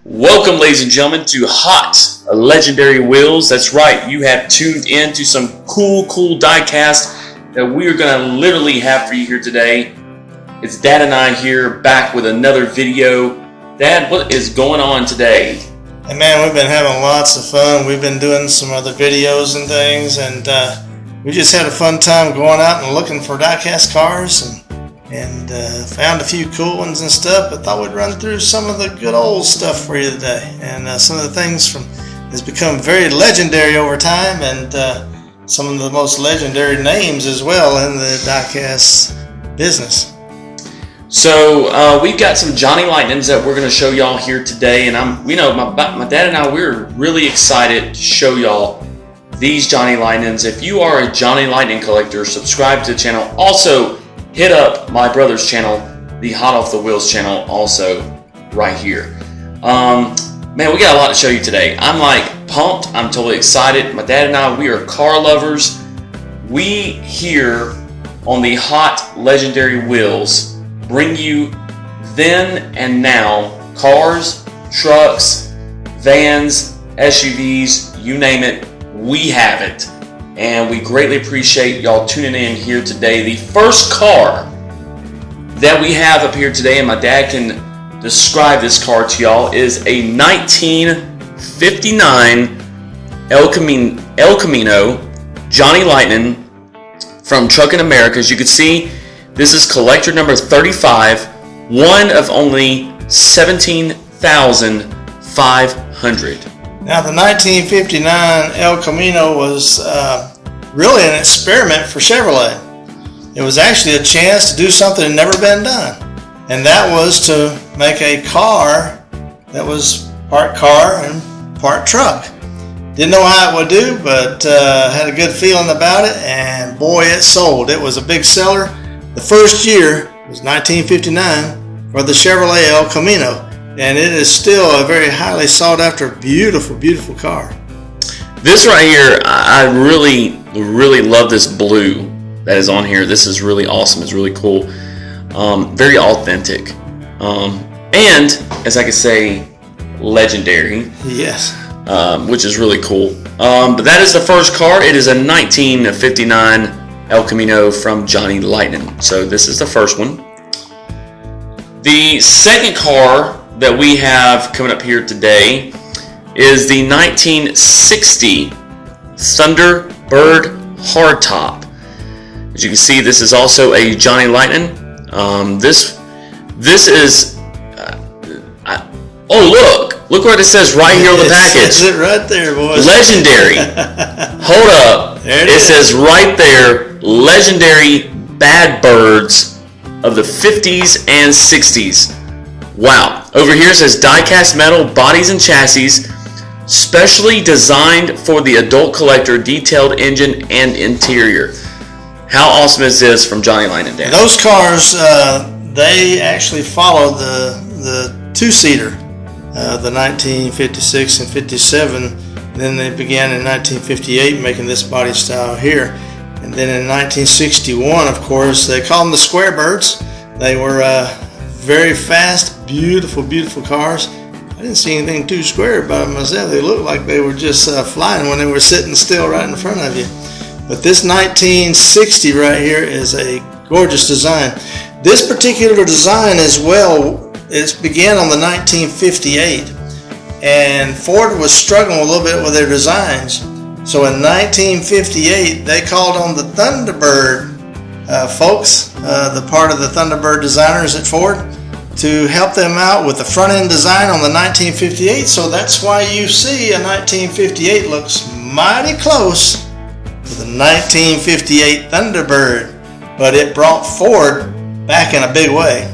Welcome, ladies and gentlemen, to Hot Legendary Wheels. That's right, you have tuned in to some cool diecast that we are going to literally have for you here today. It's Dad and I here back with another video. Dad, what is going on today? Hey man, we've been having lots of fun. We've been doing some other videos and things, and we just had a fun time going out and looking for diecast cars and found a few cool ones and stuff. But thought we'd run through some of the good old stuff for you today, and some of the things has become very legendary over time, and some of the most legendary names as well in the diecast business. So we've got some Johnny Lightnings that we're going to show y'all here today, and my dad and I, we're really excited to show y'all these Johnny Lightnings. If you are a Johnny Lightning collector, subscribe to the channel. Also, hit up my brother's channel, the Hot Off the Wheels channel, also right here. Man, we got a lot to show you today. I'm like pumped. I'm totally excited. My dad and I, we are car lovers. We here on the Hot Legendary Wheels bring you then and now cars, trucks, vans, SUVs, you name it, we have it. And we greatly appreciate y'all tuning in here today. The first car that we have up here today, and my dad can describe this car to y'all, is a 1959 El Camino Johnny Lightning from Truckin' America. As you can see, this is collector number 35, one of only 17,500. Now, the 1959 El Camino was really an experiment for Chevrolet. It was actually a chance to do something that had never been done, and that was to make a car that was part car and part truck. Didn't know how it would do, but had a good feeling about it, and boy, it sold. It was a big seller. The first year was 1959 for the Chevrolet El Camino, and it is still a very highly sought after, beautiful car. This right here, I really love this blue that is on here. This is really awesome. It's really cool. Very authentic. And, as I could say, legendary. Yes. Which is really cool. But that is the first car. It is a 1959 El Camino from Johnny Lightning. So this is the first one. The second car that we have coming up here today is the 1960 Thunderbird Hardtop. As you can see, this is also a Johnny Lightning. This is oh, look what it says right here on the package. It says it right there, boys. Legendary. Hold up. There it says right there, legendary Bad Birds of the 50s and 60s. Wow. Over here it says die-cast metal bodies and chassis, specially designed for the adult collector, detailed engine and interior. How awesome is this from Johnny Lightning, Dan? Those cars, they actually followed the two-seater, the 1956 and 57. And then they began in 1958 making this body style here. And then in 1961, of course, they called them the Square Birds. They were very fast, beautiful cars. I didn't see anything too square about them myself. They looked like they were just flying when they were sitting still right in front of you. But this 1960 right here is a gorgeous design. This particular design as well, it began on the 1958, and Ford was struggling a little bit with their designs. So in 1958, they called on the Thunderbird folks, the part of the Thunderbird designers at Ford, to help them out with the front end design on the 1958. So that's why you see a 1958 looks mighty close to the 1958 Thunderbird, but it brought Ford back in a big way.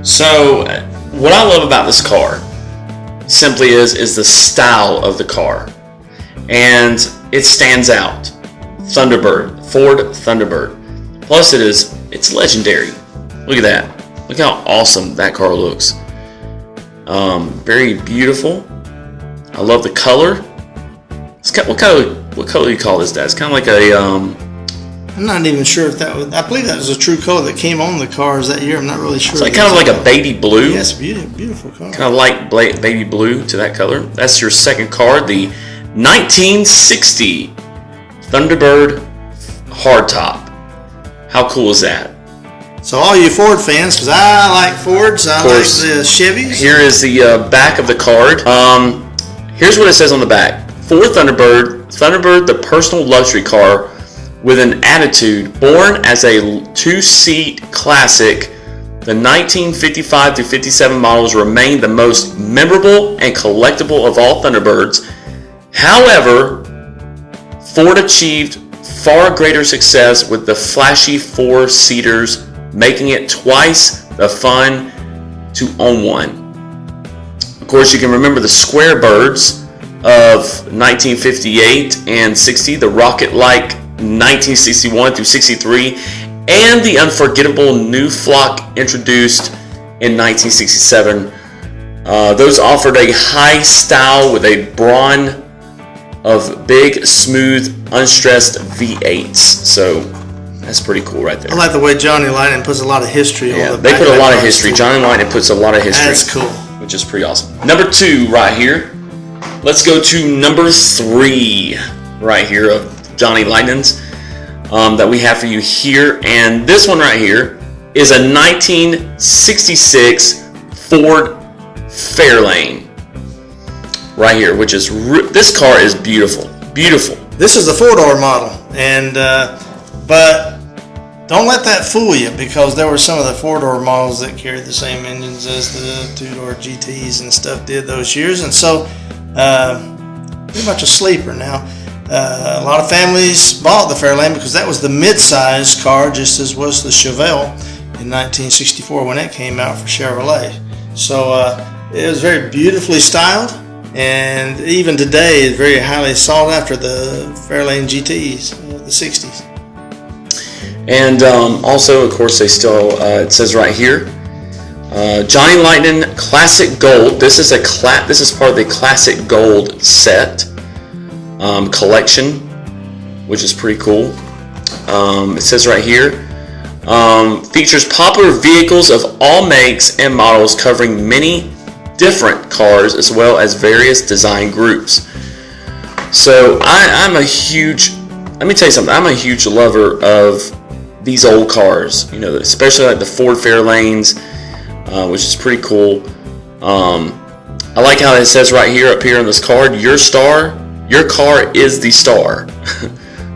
So what I love about this car simply is the style of the car, and it stands out. Thunderbird, Ford Thunderbird. Plus it's legendary. Look at that. Look how awesome that car looks. Very beautiful. I love the color. It's what color do you call this, Dad? It's kind of like a I'm not even sure if that was. I believe that was a true color that came on the cars that year. I'm not really sure. It's like kind of like a baby blue. Yes, beautiful car. Kind of like baby blue to that color. That's your second card, the 1960 Thunderbird hardtop. How cool is that? So all you Ford fans, because I like Fords, I like the Chevys. Here is the back of the card. Here's what it says on the back. For Thunderbird, the personal luxury car with an attitude, born as a two-seat classic, the 1955 through 57 models remain the most memorable and collectible of all Thunderbirds. However, Ford achieved far greater success with the flashy four-seaters, making it twice the fun to own one. Of course, you can remember the Square Birds of 1958 and 60, the Rocket-like 1961 through 63, and the unforgettable New Flock introduced in 1967. Those offered a high style with a brawn of big, smooth, unstressed V8s. So that's pretty cool right there. I like the way Johnny Lightning puts a lot of history on the back. They put a lot of history. Johnny Lightning puts a lot of history. That's cool. Which is pretty awesome. Number 2 right here. Let's go to number 3 right here of Johnny Lightning's that we have for you here. And this one right here is a 1966 Ford Fairlane right here, which is this car is beautiful. This is the 4-door model, and but don't let that fool you, because there were some of the 4-door models that carried the same engines as the 2-door GTs and stuff did those years, and so pretty much a sleeper now. A lot of families bought the Fairlane because that was the mid-size car, just as was the Chevelle in 1964 when it came out for Chevrolet. So it was very beautifully styled, and even today is very highly sought after, the Fairlane GTs of the 60s. And also, of course, they still, it says right here, Johnny Lightning Classic Gold. This is part of the Classic Gold set collection, which is pretty cool. It says right here, features popular vehicles of all makes and models, covering many different cars as well as various design groups. So I'm a huge, let me tell you something, I'm a huge lover of these old cars, you know, especially like the Ford Fairlanes, which is pretty cool. I like how it says right here, up here on this card, your car is the star.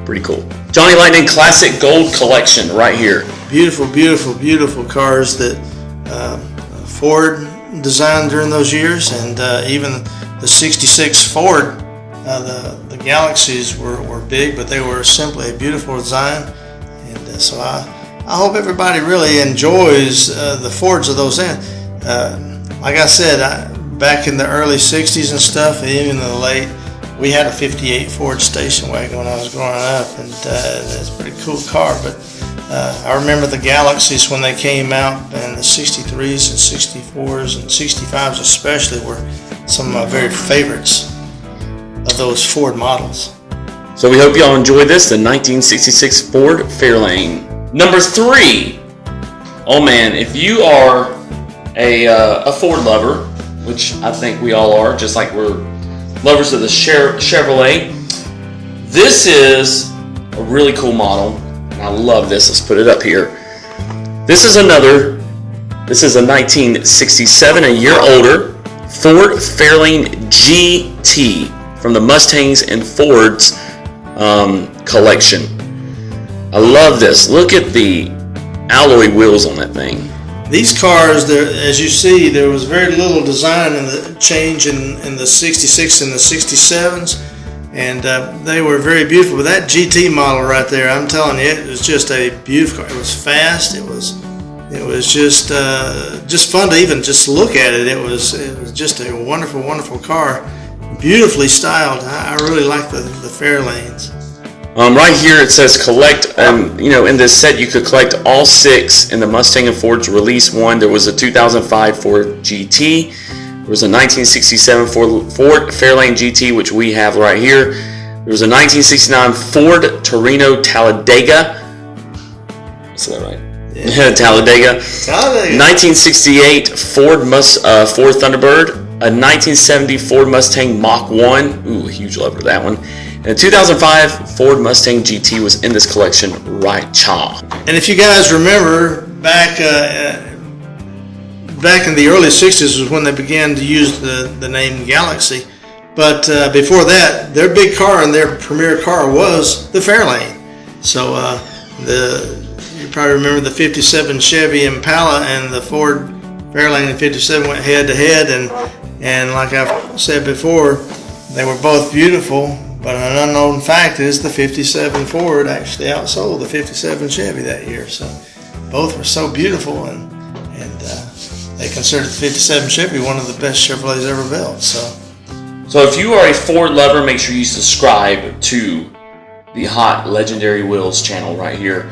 Pretty cool. Johnny Lightning Classic Gold Collection right here. Beautiful cars that Ford designed during those years, and even the 66 Ford, the Galaxies were big, but they were simply a beautiful design. And so I hope everybody really enjoys the Fords of those. Like I said, back in the early 60s and stuff, and even in the late, we had a 58 Ford station wagon when I was growing up, and it's a pretty cool car. But I remember the Galaxies when they came out, and the 63s and 64s and 65s especially were some of my very favorites of those Ford models. So we hope y'all enjoyed this, the 1966 Ford Fairlane. Number 3. Oh man, if you are a Ford lover, which I think we all are, just like we're lovers of the Chevrolet, this is a really cool model, and I love this. Let's put it up here. This is a 1967, a year older, Ford Fairlane GT from the Mustangs and Fords collection. I love this. Look at the alloy wheels on that thing. These cars, as you see, there was very little design in the change in the 66 and the 67s, and they were very beautiful. But that GT model right there, I'm telling you, it was just a beautiful car. It was fast. It was just fun to even just look at it. It was just a wonderful car, beautifully styled. I really like the Fairlanes. Right here it says collect, in this set you could collect all 6 in the Mustang and Ford's release one. There was a 2005 Ford GT. There was a 1967 Ford Fairlane GT, which we have right here. There was a 1969 Ford Torino Talladega. Is that right? Yeah. Talladega. Talladega. 1968 Ford Thunderbird. A 1970 Ford Mustang Mach 1. Ooh, huge love for that one. And a 2005 Ford Mustang GT was in this collection right chaw. And if you guys remember, back in the early 60s was when they began to use the name Galaxy. But before that, their big car and their premier car was the Fairlane. So you probably remember the 57 Chevy Impala and the Ford Fairlane in 57 went head to head. And like I've said before, they were both beautiful. But an unknown fact is the 57 Ford actually outsold the 57 Chevy that year. So both were so beautiful, and they considered the 57 Chevy one of the best Chevrolets ever built. So if you are a Ford lover, make sure you subscribe to the Hot Legendary Wheels channel right here.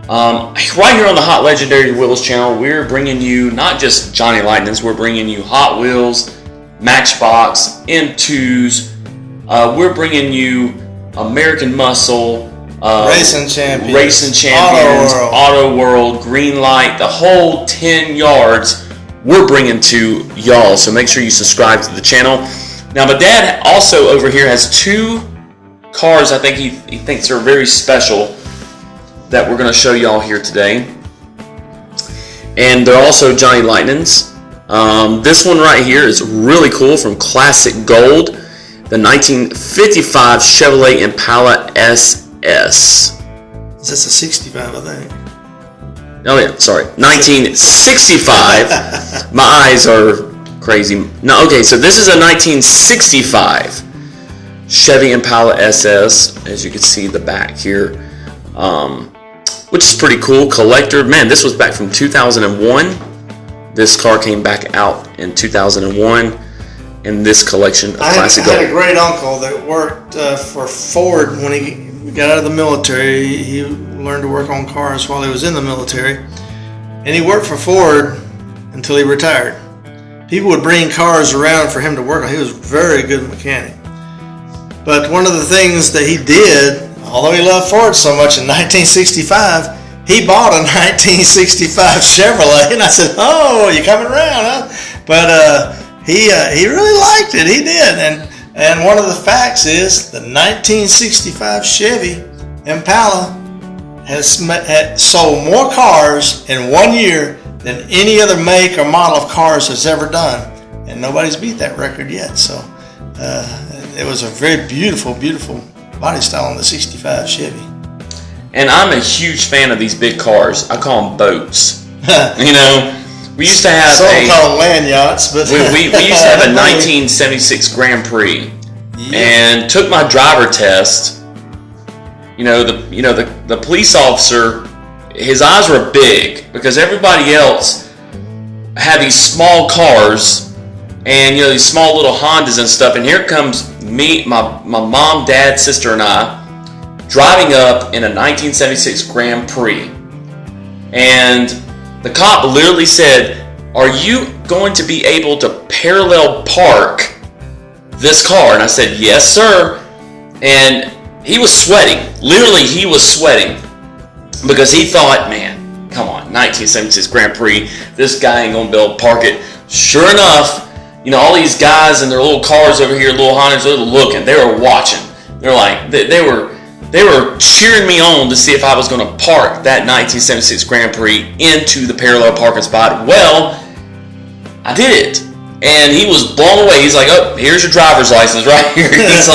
Right here on the Hot Legendary Wheels channel, we're bringing you not just Johnny Lightnings, we're bringing you Hot Wheels, Matchbox, M2s. We're bringing you American Muscle, Racing Champions, Auto World, Green Light, the whole 10 yards we're bringing to y'all. So make sure you subscribe to the channel. Now, my dad also over here has two cars I think he thinks are very special that we're going to show y'all here today. And they're also Johnny Lightnings. This one right here is really cool, from Classic Gold. The 1955 Chevrolet Impala SS. That's a 65, I think. Oh yeah, sorry. 1965. My eyes are crazy. No, okay, so this is a 1965 Chevy Impala SS. As you can see the back here, which is pretty cool. Collector. Man, this was back from 2001. This car came back out in 2001. In this collection of Classic Gold. I had a great uncle that worked for Ford when he got out of the military. He learned to work on cars while he was in the military, and he worked for Ford until he retired. People would bring cars around for him to work on. He was a very good mechanic. But one of the things that he did, although he loved Ford so much, in 1965, he bought a 1965 Chevrolet, and I said, "Oh, you coming around, huh?" But he really liked it. He did, and one of the facts is the 1965 Chevy Impala had sold more cars in 1 year than any other make or model of cars has ever done, and nobody's beat that record yet. So it was a very beautiful, beautiful body style on the 65 Chevy. And I'm a huge fan of these big cars. I call them boats. You know. We used to have call them land yachts, but we used to have a 1976 Grand Prix, and took my driver test. The police officer, his eyes were big because everybody else had these small cars, and these small little Hondas and stuff. And here comes me, my mom, dad, sister, and I driving up in a 1976 Grand Prix, and the cop literally said, "Are you going to be able to parallel park this car?" And I said, "Yes, sir." And he was sweating. Literally, he was sweating because he thought, man, come on, 1976 Grand Prix, this guy ain't going to be able to park it. Sure enough, all these guys in their little cars over here, little Hondas, they were looking. They were watching. They're like, they were cheering me on to see if I was going to park that 1976 Grand Prix into the parallel parking spot. Well, I did it, and he was blown away. He's like, "Oh, here's your driver's license right here." He's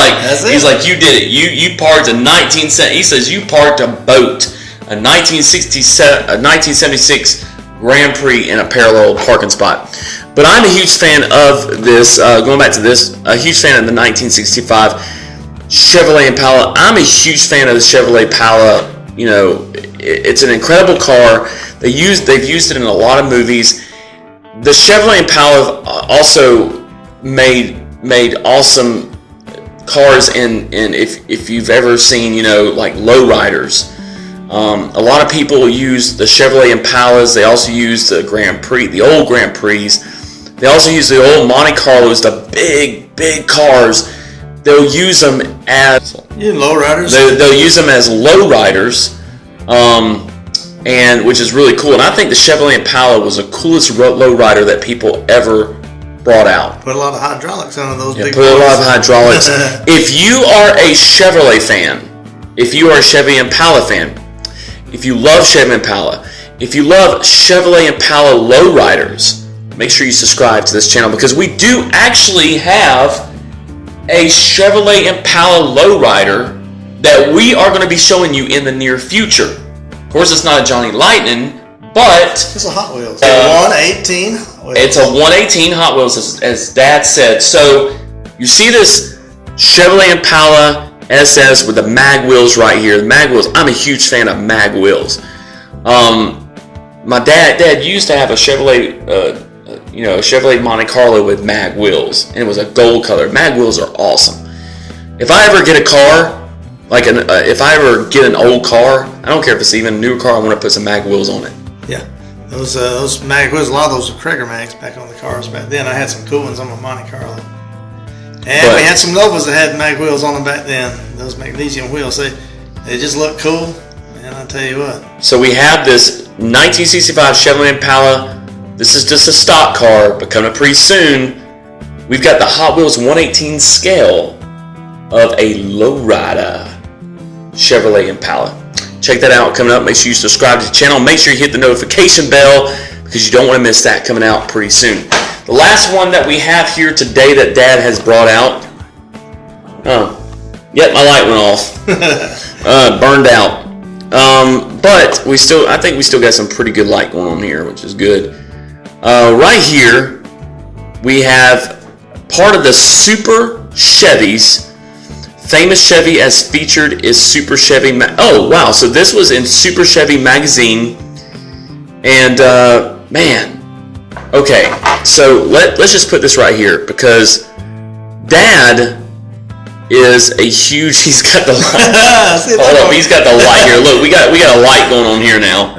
like, "You did it. You parked a 1970." He says, "You parked a boat, a 1976 Grand Prix in a parallel parking spot." But I'm a huge fan of this. Going back to this, a huge fan of the 1965 Chevrolet Impala. I'm a huge fan of the Chevrolet Impala. It's an incredible car. They've used it in a lot of movies. The Chevrolet Impala also made awesome cars in if you've ever seen like lowriders. A lot of people use the Chevrolet Impalas. They also use the Grand Prix, the old Grand Prix. They also use the old Monte Carlos, the big cars. They'll use them as lowriders. They'll use them as lowriders. and which is really cool. And I think the Chevrolet Impala was the coolest lowrider that people ever brought out. Put a lot of hydraulics on those big Put a lot of boys. hydraulics. If you are a Chevrolet fan, if you are a Chevy Impala fan, if you love Chevy Impala, if you love Chevrolet Impala lowriders, make sure you subscribe to this channel, because we do actually have a Chevrolet Impala lowrider that we are going to be showing you in the near future. Of course, it's not a Johnny Lightning, but It's a Hot Wheels. 118 Hot Wheels. it's a 118 Hot Wheels, as Dad said. So you see this Chevrolet Impala SS with the mag wheels right here. The mag wheels, I'm a huge fan of mag wheels. My dad used to have a Chevrolet, Chevrolet Monte Carlo with mag wheels, and it was a gold color. Mag wheels are awesome. If I ever get a car, if I ever get an old car, I don't care if it's even a newer car, I want to put some mag wheels on it. Yeah, those mag wheels. A lot of those were Krager mags back on the cars back then. I had some cool ones on my Monte Carlo, and we had some Novas that had mag wheels on them back then. Those magnesium wheels, they just look cool. And I'll tell you what. So we have this 1965 Chevrolet Impala. This is just a stock car, but coming up pretty soon, we've got the Hot Wheels 118 scale of a lowrider Chevrolet Impala. Check that out coming up. Make sure you subscribe to the channel. Make sure you hit the notification bell, because you don't want to miss that coming out pretty soon. The last one that we have here today that Dad has brought out. Yep, my light went off. Burned out. But I think we still got some pretty good light going on here, which is good. Right here, we have part of the Super Chevys. Famous Chevy as featured is Super Chevy. Oh wow! So this was in Super Chevy magazine, and man, okay. So let's just put this right here, because Dad is a huge. He's got the light. Hold up, he's got the light here. Look, we got a light going on here now.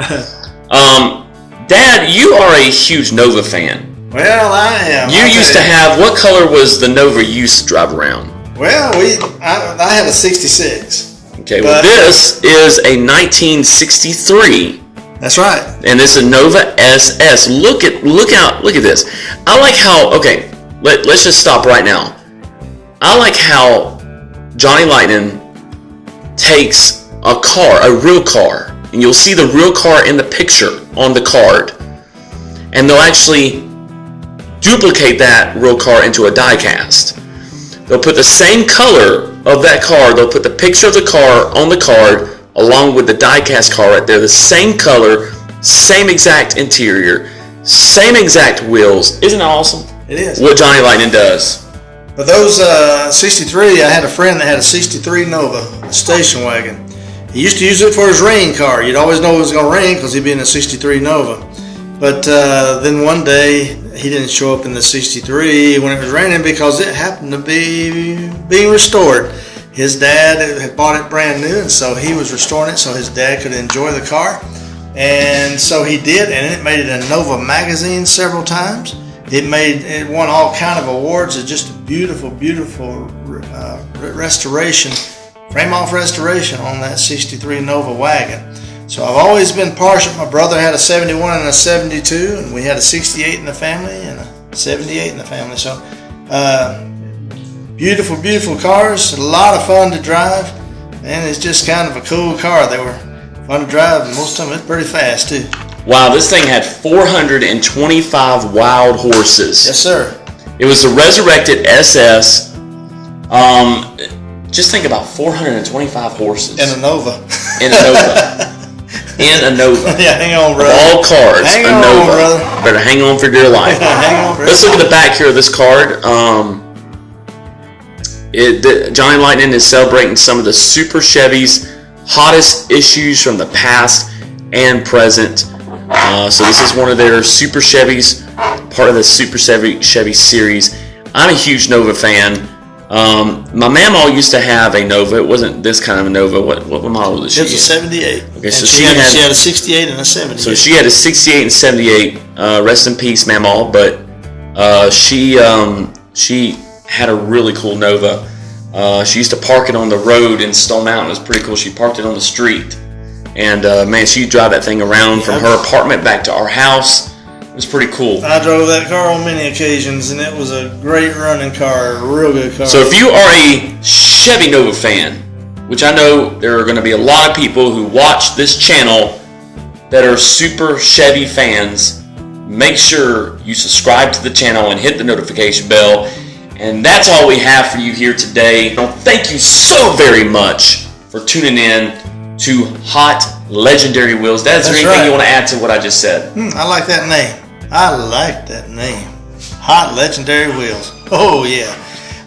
Dad, you are a huge Nova fan. Well, I am. You used to have, what color was the Nova you used to drive around? Well, I had a 66. Okay, well this is a 1963. That's right. And this is a Nova SS. Look at this. I like how, okay, let's just stop right now. I like how Johnny Lightning takes a car, a real car, and you'll see the real car in the picture on the card, and they'll actually duplicate that real car into a die cast. They'll put the same color of that car, they'll put the picture of the car on the card along with the die cast car right there, the same color, same exact interior, same exact wheels. Isn't that awesome? It is. What Johnny Lightning does. But those 63, I had a friend that had a 63 Nova, a station wagon. He used to use it for his rain car. You'd always know it was going to rain because he'd be in a 63 Nova. But then one day, he didn't show up in the 63 when it was raining because it happened to be being restored. His dad had bought it brand new, and so he was restoring it so his dad could enjoy the car. And so he did, and it made it in Nova magazine several times. It won all kind of awards. It's just a beautiful, beautiful restoration, frame-off restoration on that 63 Nova wagon. So I've always been partial. My brother had a 71 and a 72, and we had a 68 in the family and a 78 in the family. So beautiful, beautiful cars. A lot of fun to drive, and it's just kind of a cool car. They were fun to drive, and most of them it's pretty fast too. Wow, this thing had 425 wild horses. Yes, sir. It was a resurrected SS. Just think about 425 horses. And a Nova. In a Nova. In a Nova. Yeah, hang on, brother. Of all cards, hang a on, Nova. brother. Better hang on for dear life. Hang on, brother. Let's look at the back here of this card. Johnny Lightning is celebrating some of the Super Chevy's hottest issues from the past and present. So this is one of their Super Chevys, part of the Super Chevy series. I'm a huge Nova fan. My mamaw used to have a Nova. It wasn't this kind of a Nova. What model was she? It was a 78. Okay, so she had a 68 and a 78. So she had a 68 and 78. Rest in peace, mamaw. But she had a really cool Nova. She used to park it on the road in Stone Mountain. It was pretty cool. She parked it on the street. And man, she'd drive that thing around from her apartment back to our house. It was pretty cool. I drove that car on many occasions, and it was a great running car, a real good car. So if you are a Chevy Nova fan, which I know there are going to be a lot of people who watch this channel that are super Chevy fans, make sure you subscribe to the channel and hit the notification bell. And that's all we have for you here today. Thank you so very much for tuning in to Hot Legendary Wheels. Is there anything you want to add to what I just said? I like that name. I like that name. Hot Legendary Wheels. Oh, yeah.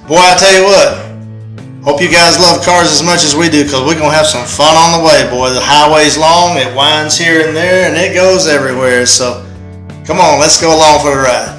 Boy, I tell you what. Hope you guys love cars as much as we do, because we're going to have some fun on the way, boy. The highway's long. It winds here and there, and it goes everywhere. So, come on, let's go along for the ride.